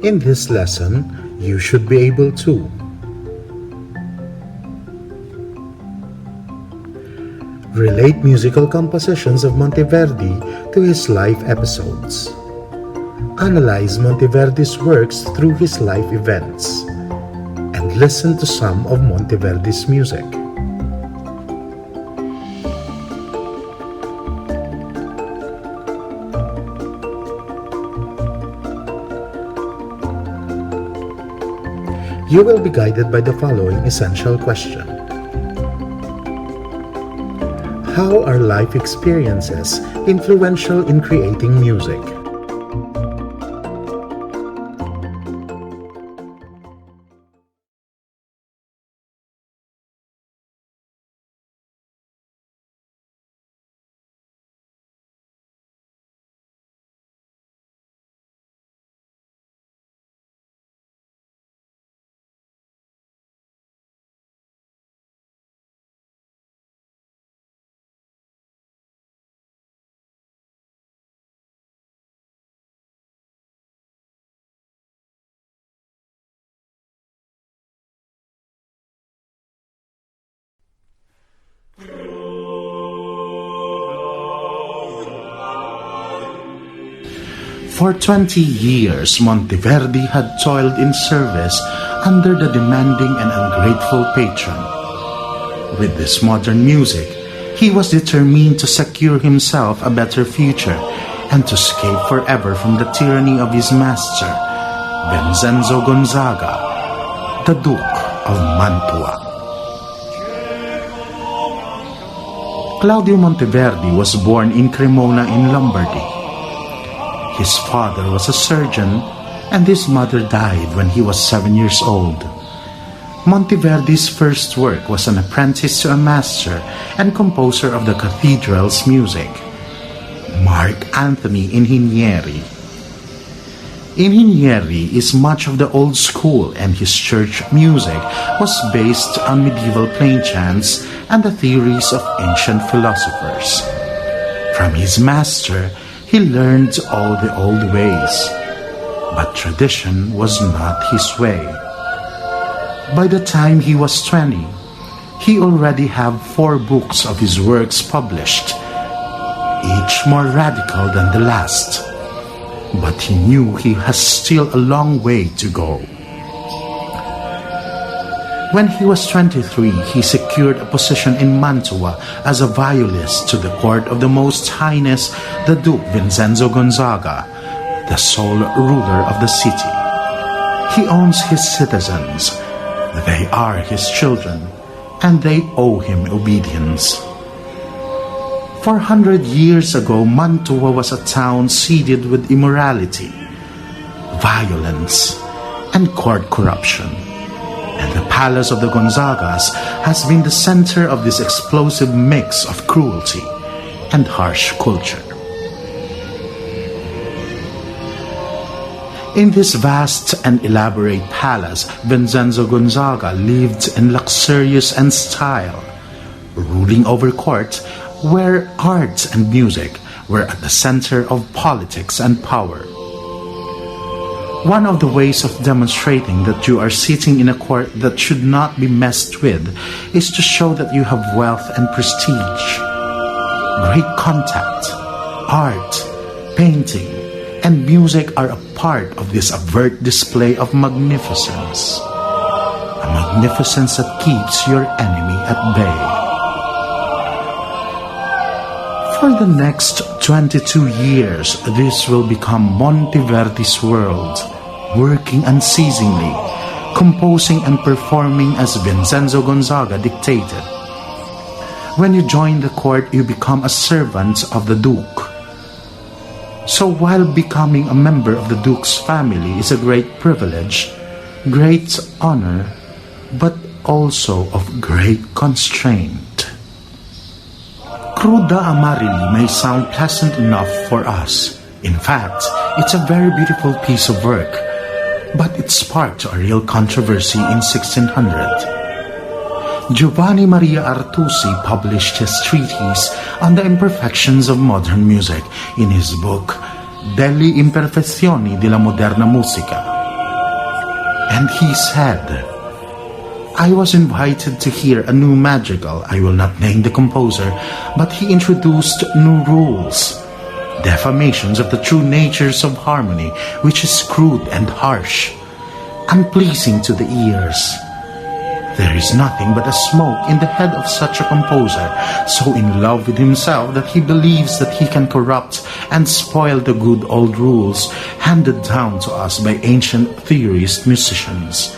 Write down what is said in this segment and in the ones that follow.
In this lesson, you should be able to relate musical compositions of Monteverdi to his life episodes, analyze Monteverdi's works through his life events, and listen to some of Monteverdi's music. You will be guided by the following essential question. How are life experiences influential in creating music? For 20 years, Monteverdi had toiled in service under the demanding and ungrateful patron. With this modern music, he was determined to secure himself a better future and to escape forever from the tyranny of his master, Vincenzo Gonzaga, the Duke of Mantua. Claudio Monteverdi was born in Cremona in Lombardy. His father was a surgeon, and his mother died when he was 7 years old. Monteverdi's first work was an apprentice to a master and composer of the cathedral's music, Mark Anthony Inghinieri. Inghinieri is much of the old school, and his church music was based on medieval plain chants and the theories of ancient philosophers. From his master, he learned all the old ways, but tradition was not his way. By the time he was 20, he already had 4 books of his works published, each more radical than the last. But he knew he has still a long way to go. When he was 23, he secured a position in Mantua as a violist to the court of the Most Highness, the Duke Vincenzo Gonzaga, the sole ruler of the city. He owns his citizens. They are his children, and they owe him obedience. 400 years ago, Mantua was a town seeded with immorality, violence, and court corruption. And the palace of the Gonzagas has been the center of this explosive mix of cruelty and harsh culture. In this vast and elaborate palace, Vincenzo Gonzaga lived in luxurious and style, ruling over court where art and music were at the center of politics and power. One of the ways of demonstrating that you are sitting in a court that should not be messed with is to show that you have wealth and prestige. Great contact, art, painting, and music are a part of this overt display of magnificence. A magnificence that keeps your enemy at bay. For the next 22 years, this will become Monteverdi's world, working unceasingly, composing and performing as Vincenzo Gonzaga dictated. When you join the court, you become a servant of the Duke, So while becoming a member of the Duke's family is a great privilege, great honor, but also of great constraint. Cruda Amarili may sound pleasant enough for us. In fact, it's a very beautiful piece of work, but it sparked a real controversy in 1600. Giovanni Maria Artusi published his treatise on the imperfections of modern music in his book Delle imperfezioni della moderna musica. And he said, I was invited to hear a new madrigal. I will not name the composer, but he introduced new rules, defamations of the true natures of harmony, which is crude and harsh, unpleasing to the ears. There is nothing but a smoke in the head of such a composer, so in love with himself that he believes that he can corrupt and spoil the good old rules handed down to us by ancient theorist musicians.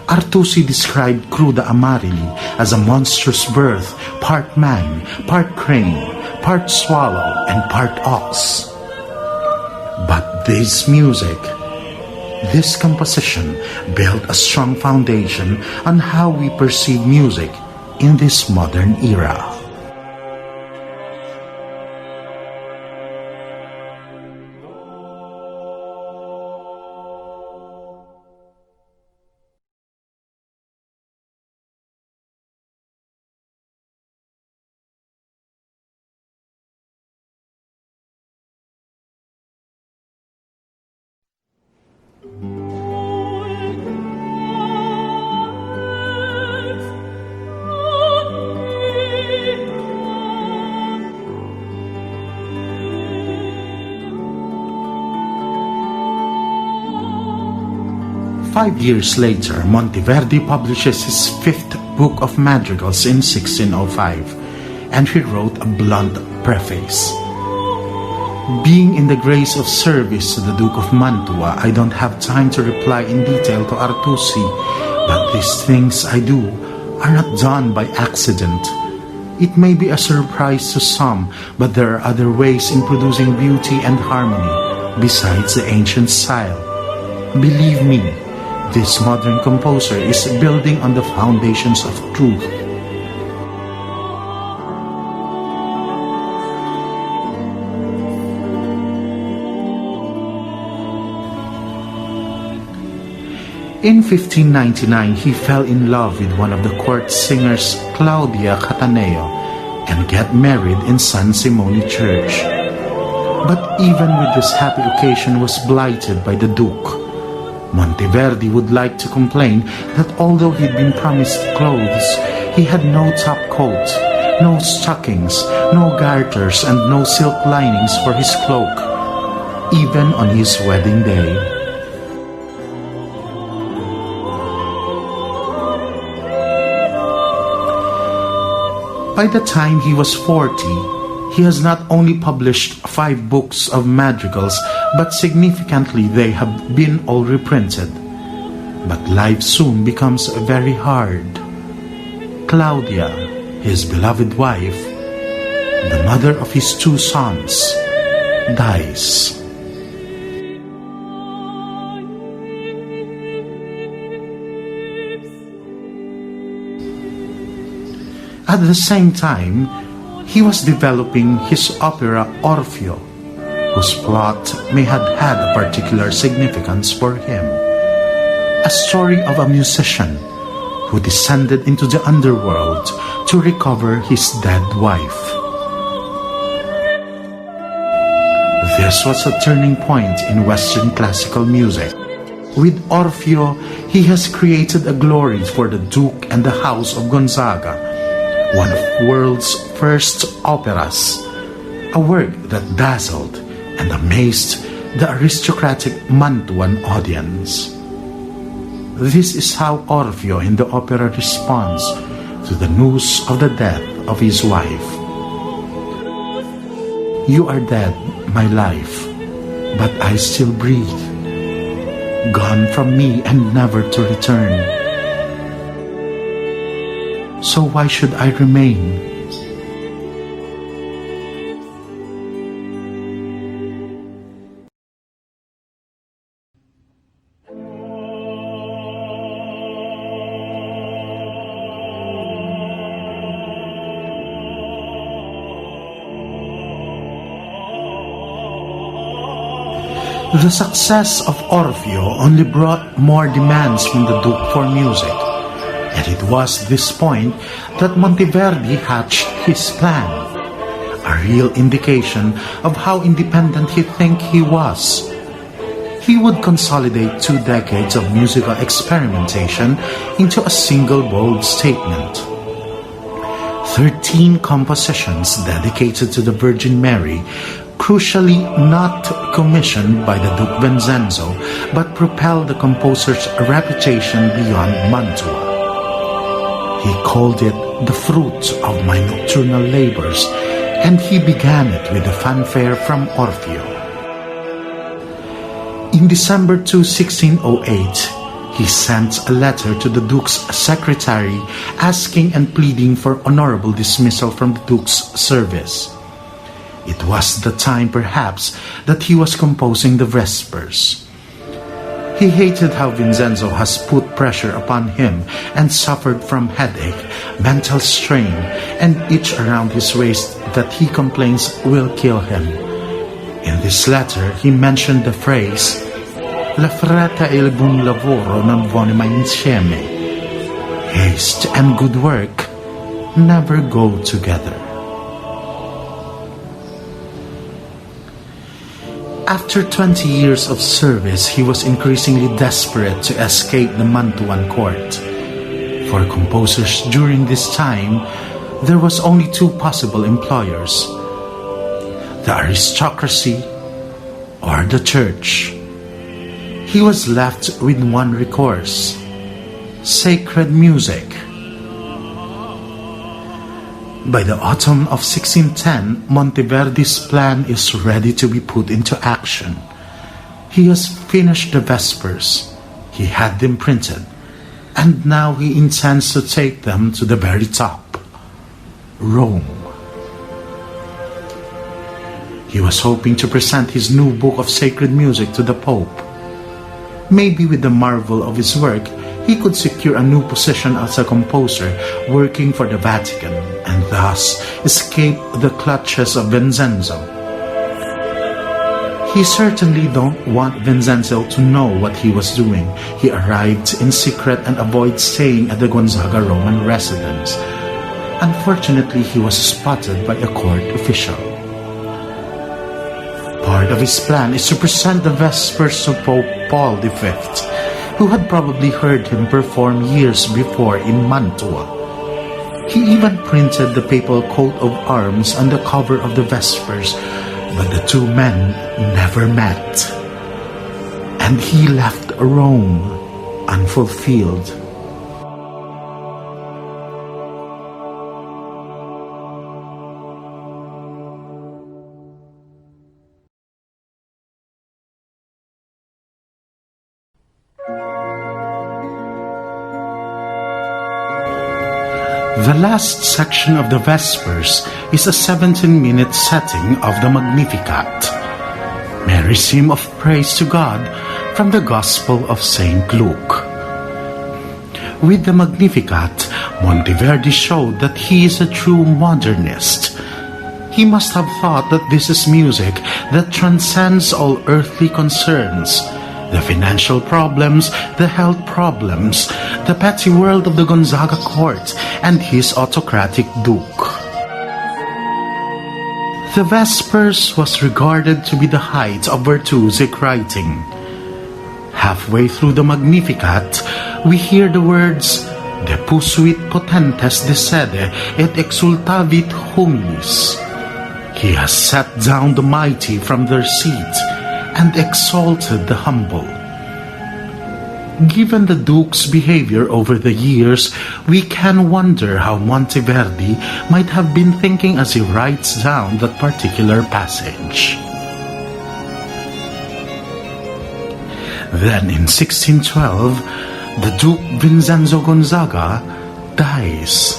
Artusi described Cruda Amarili as a monstrous birth, part man, part crane, part swallow, and part ox. But this music, this composition built a strong foundation on how we perceive music in this modern era. Five years later, Monteverdi publishes his fifth book of madrigals in 1605, and he wrote a blunt preface. Being in the grace of service to the Duke of Mantua, I don't have time to reply in detail to Artusi, but these things I do are not done by accident. It may be a surprise to some, but there are other ways in producing beauty and harmony besides the ancient style. Believe me, this modern composer is building on the foundations of truth. In 1599, he fell in love with one of the court singers, Claudia Cataneo, and got married in San Simone Church. But even with this happy occasion was blighted by the Duke. Monteverdi would like to complain that although he'd been promised clothes, he had no top coat, no stockings, no garters, and no silk linings for his cloak, even on his wedding day. By the time he was 40, he has not only published 5 books of madrigals, but significantly they have been all reprinted. But life soon becomes very hard. Claudia, his beloved wife, the mother of his 2 sons, dies. At the same time, he was developing his opera Orfeo, whose plot may have had a particular significance for him. A story of a musician who descended into the underworld to recover his dead wife. This was a turning point in Western classical music. With Orfeo, he has created a glory for the Duke and the House of Gonzaga, one of the world's first operas, a work that dazzled and amazed the aristocratic Mantuan audience. This is how Orfeo in the opera responds to the news of the death of his wife. You are dead, my life, but I still breathe, gone from me and never to return. So why should I remain? The success of Orfeo only brought more demands from the Duke for music, and it was this point that Monteverdi hatched his plan, a real indication of how independent he think he was. He would consolidate 2 decades of musical experimentation into a single bold statement. 13 compositions dedicated to the Virgin Mary, crucially not commissioned by the Duke Vincenzo, but propelled the composer's reputation beyond Mantua. He called it the fruit of my nocturnal labors, and he began it with a fanfare from Orfeo. In December 1608, he sent a letter to the Duke's secretary asking and pleading for honorable dismissal from the Duke's service. It was the time, perhaps, that he was composing the Vespers. He hated how Vincenzo has put pressure upon him and suffered from headache, mental strain, and itch around his waist that he complains will kill him. In this letter, he mentioned the phrase, "La fretta e il buon lavoro non vanno mai insieme." Haste and good work never go together. After 20 years of service, he was increasingly desperate to escape the Mantuan court. For composers during this time, there was only 2 possible employers: the aristocracy or the church. He was left with one recourse: sacred music. By the autumn of 1610, Monteverdi's plan is ready to be put into action. He has finished the Vespers, he had them printed, and now he intends to take them to the very top, Rome. He was hoping to present his new book of sacred music to the Pope. Maybe with the marvel of his work, he could secure a new position as a composer working for the Vatican and thus escape the clutches of Vincenzo. He certainly don't want Vincenzo to know what he was doing. He arrived in secret and avoided staying at the Gonzaga Roman residence. Unfortunately, he was spotted by a court official. Part of his plan is to present the Vespers to Pope Paul V, who had probably heard him perform years before in Mantua. He even printed the papal coat of arms on the cover of the Vespers, but the 2 men never met. And he left Rome unfulfilled. The last section of the Vespers is a 17-minute setting of the Magnificat, Mary's hymn of praise to God from the Gospel of St. Luke. With the Magnificat, Monteverdi showed that he is a true modernist. He must have thought that this is music that transcends all earthly concerns, the financial problems, the health problems, the petty world of the Gonzaga court, and his autocratic duke. The Vespers was regarded to be the height of virtuosic writing. Halfway through the Magnificat, we hear the words, "Depusuit potentes de sede et exultavit humilis." He has set down the mighty from their seat and exalted the humble. Given the Duke's behavior over the years, we can wonder how Monteverdi might have been thinking as he writes down that particular passage. Then in 1612, the Duke Vincenzo Gonzaga dies.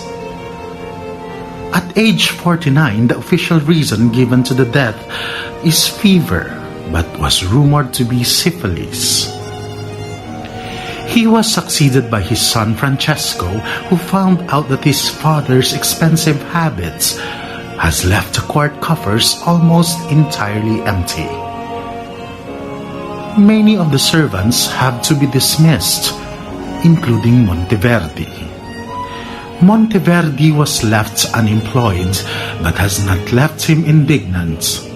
At age 49, the official reason given to the death is fever, but was rumored to be syphilis. He was succeeded by his son Francesco, who found out that his father's expensive habits has left the court coffers almost entirely empty. Many of the servants have to be dismissed, including Monteverdi. Monteverdi was left unemployed, but has not left him indignant.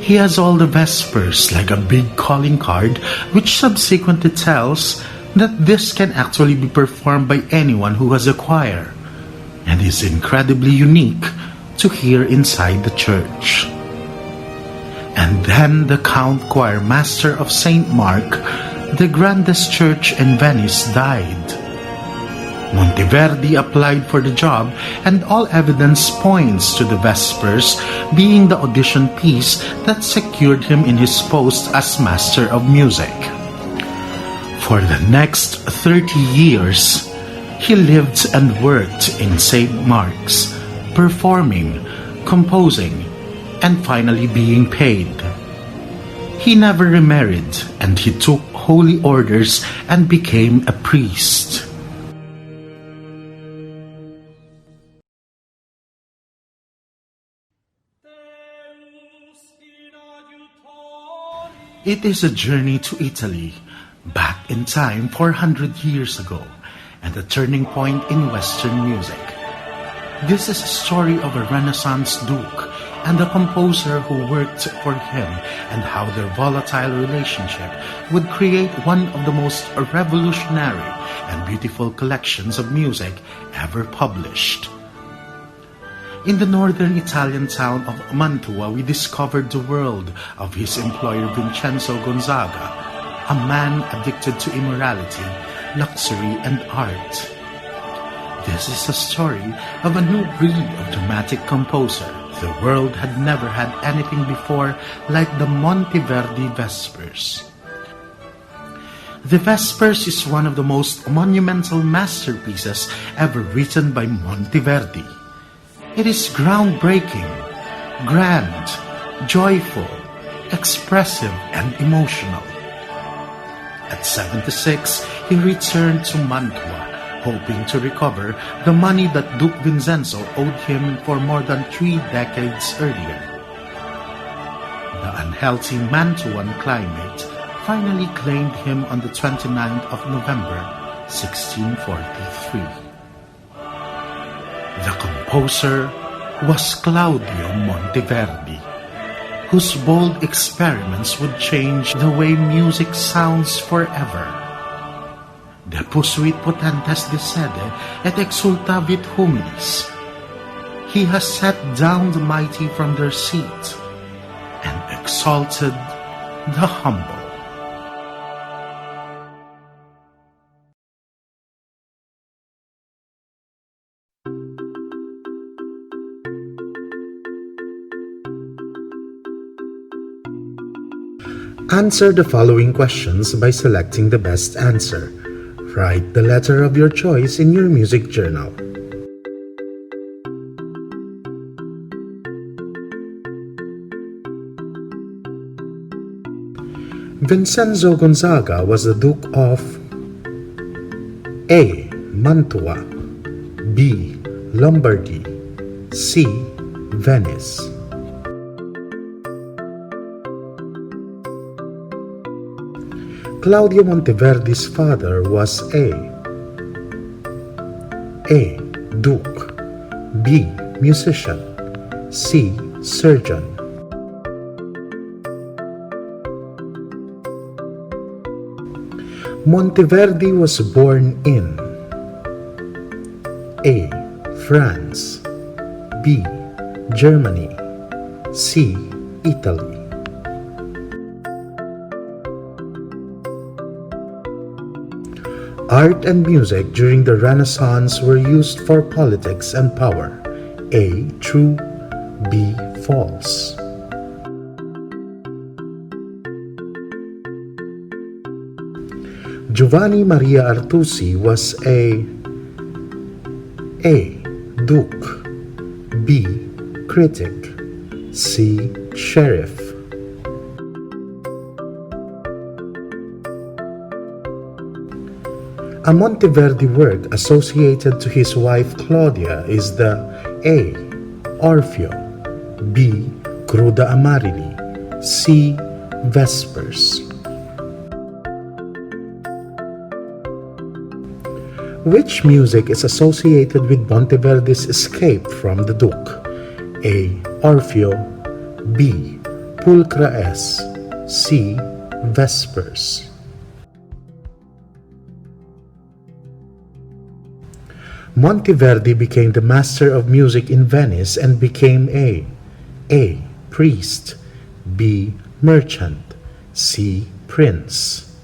He has all the Vespers like a big calling card, which subsequently tells that this can actually be performed by anyone who has a choir, and is incredibly unique to hear inside the church. And then the Count Choir Master of St. Mark, the grandest church in Venice, died. Monteverdi applied for the job, and all evidence points to the Vespers being the audition piece that secured him in his post as Master of Music. For the next 30 years, he lived and worked in St. Mark's, performing, composing, and finally being paid. He never remarried, and he took holy orders and became a priest. It is a journey to Italy, back in time 400 years ago, and a turning point in Western music. This is a story of a Renaissance duke and a composer who worked for him, and how their volatile relationship would create one of the most revolutionary and beautiful collections of music ever published. In the northern Italian town of Mantua, we discovered the world of his employer Vincenzo Gonzaga, a man addicted to immorality, luxury, and art. This is a story of a new breed of dramatic composer. The world had never had anything before like the Monteverdi Vespers. The Vespers is one of the most monumental masterpieces ever written by Monteverdi. It is groundbreaking, grand, joyful, expressive, and emotional. At 76, he returned to Mantua, hoping to recover the money that Duke Vincenzo owed him for more than 3 decades earlier. The unhealthy Mantuan climate finally claimed him on the 29th of November, 1643. The composer was Claudio Monteverdi, whose bold experiments would change the way music sounds forever. Depusuit potentes de sede et exultavit humilis. He has set down the mighty from their seat and exalted the humble. Answer the following questions by selecting the best answer. Write the letter of your choice in your music journal. Vincenzo Gonzaga was the Duke of A. Mantua, B. Lombardy, C. Venice. Claudio Monteverdi's father was A. Duke, B. Musician, C. Surgeon. Monteverdi was born in A. France, B. Germany, C. Italy. Art and music during the Renaissance were used for politics and power. A. True, B. False. Giovanni Maria Artusi was A. Duke, B. Critic, C. Sheriff. A Monteverdi work associated to his wife Claudia is the A. Orfeo, B. Cruda Amarini, C. Vespers. Which music is associated with Monteverdi's escape from the Duke? A. Orfeo, B. Pulchra S, C. Vespers. Monteverdi became the master of music in Venice and became A. Priest, B. Merchant, C. Prince.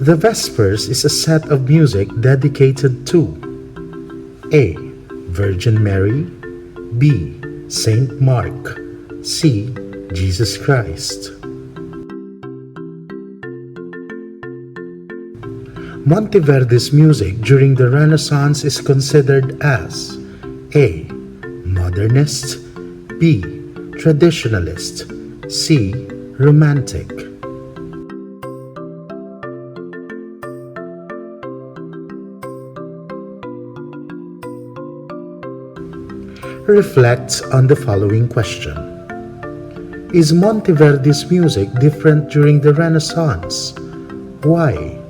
The Vespers is a set of music dedicated to A. Virgin Mary, B. Saint Mark, C. Jesus Christ. Monteverdi's music during the Renaissance is considered as A. Modernist, B. Traditionalist, C. Romantic. Reflect on the following question. Is Monteverdi's music different during the Renaissance? Why?